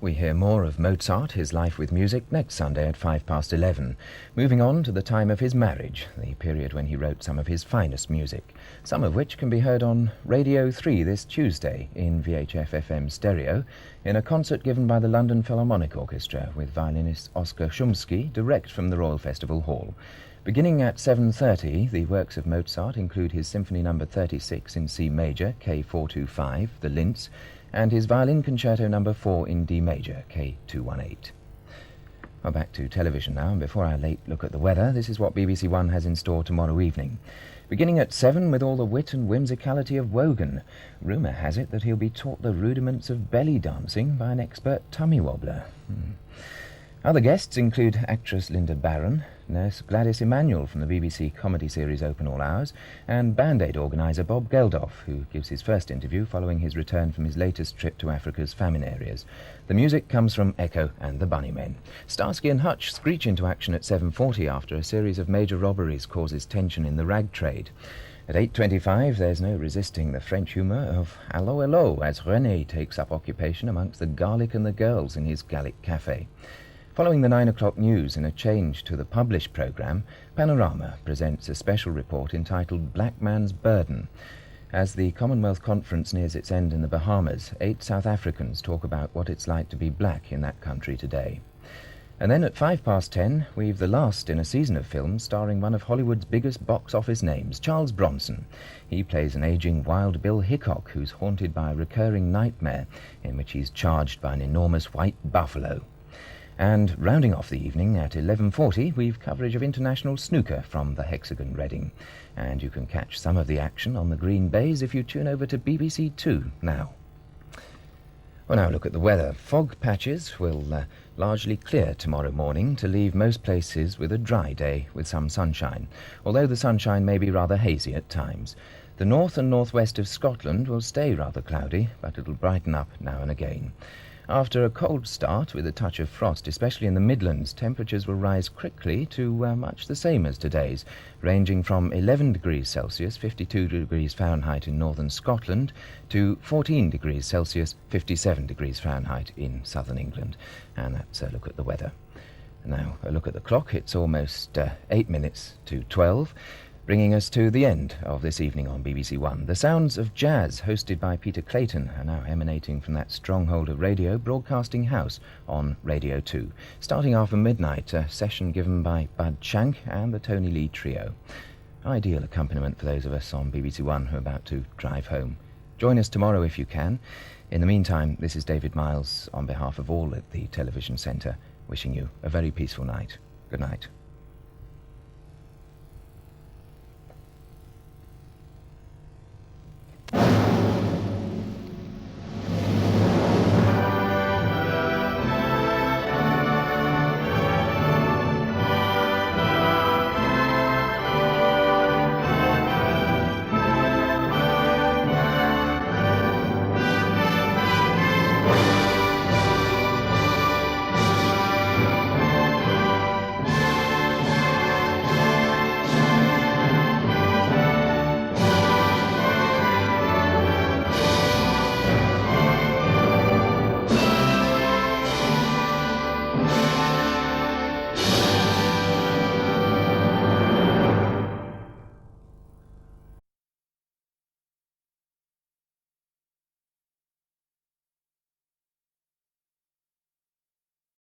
We hear more of Mozart, his life with music, next Sunday at 11:05. Moving on to the time of his marriage, the period when he wrote some of his finest music, some of which can be heard on Radio 3 this Tuesday in VHF FM stereo, in a concert given by the London Philharmonic Orchestra with violinist Oskar Szumski, direct from the Royal Festival Hall. Beginning at 7:30, the works of Mozart include his Symphony No. 36 in C major, K425, the Linz, and his Violin Concerto No. 4 in D major, K218. Well, back to television now, and before our late look at the weather, this is what BBC1 has in store tomorrow evening. Beginning at 7 with all the wit and whimsicality of Wogan. Rumour has it that he'll be taught the rudiments of belly dancing by an expert tummy wobbler. Other guests include actress Linda Barron, nurse Gladys Emanuel from the BBC comedy series Open All Hours, and Band Aid organiser Bob Geldof, who gives his first interview following his return from his latest trip to Africa's famine areas. The music comes from Echo and the Bunnymen. Starsky and Hutch screech into action at 7:40 after a series of major robberies causes tension in the rag trade. At 8:25, there's no resisting the French humour of Allo Hello as René takes up occupation amongst the garlic and the girls in his Gallic cafe. Following the 9 o'clock news and a change to the published programme, Panorama presents a special report entitled Black Man's Burden. As the Commonwealth Conference nears its end in the Bahamas, 8 South Africans talk about what it's like to be black in that country today. And then at 10:05, we've the last in a season of films starring one of Hollywood's biggest box office names, Charles Bronson. He plays an ageing Wild Bill Hickok who's haunted by a recurring nightmare in which he's charged by an enormous white buffalo. And rounding off the evening at 11:40, we've coverage of international snooker from the Hexagon Reading. And you can catch some of the action on the Green Bays if you tune over to BBC2 now. Well, now look at the weather. Fog patches will largely clear tomorrow morning to leave most places with a dry day with some sunshine, although the sunshine may be rather hazy at times. The north and northwest of Scotland will stay rather cloudy, but it'll brighten up now and again. After a cold start with a touch of frost, especially in the Midlands, temperatures will rise quickly to much the same as today's, ranging from 11 degrees Celsius, 52 degrees Fahrenheit in northern Scotland, to 14 degrees Celsius, 57 degrees Fahrenheit in southern England. And that's a look at the weather. Now, a look at the clock. It's almost 8 minutes to 12. Bringing us to the end of this evening on BBC1. The sounds of jazz, hosted by Peter Clayton, are now emanating from that stronghold of radio, Broadcasting House on Radio 2. Starting after midnight, a session given by Bud Shank and the Tony Lee Trio. Ideal accompaniment for those of us on BBC1 who are about to drive home. Join us tomorrow if you can. In the meantime, this is David Miles on behalf of all at the Television Centre, wishing you a very peaceful night. Good night.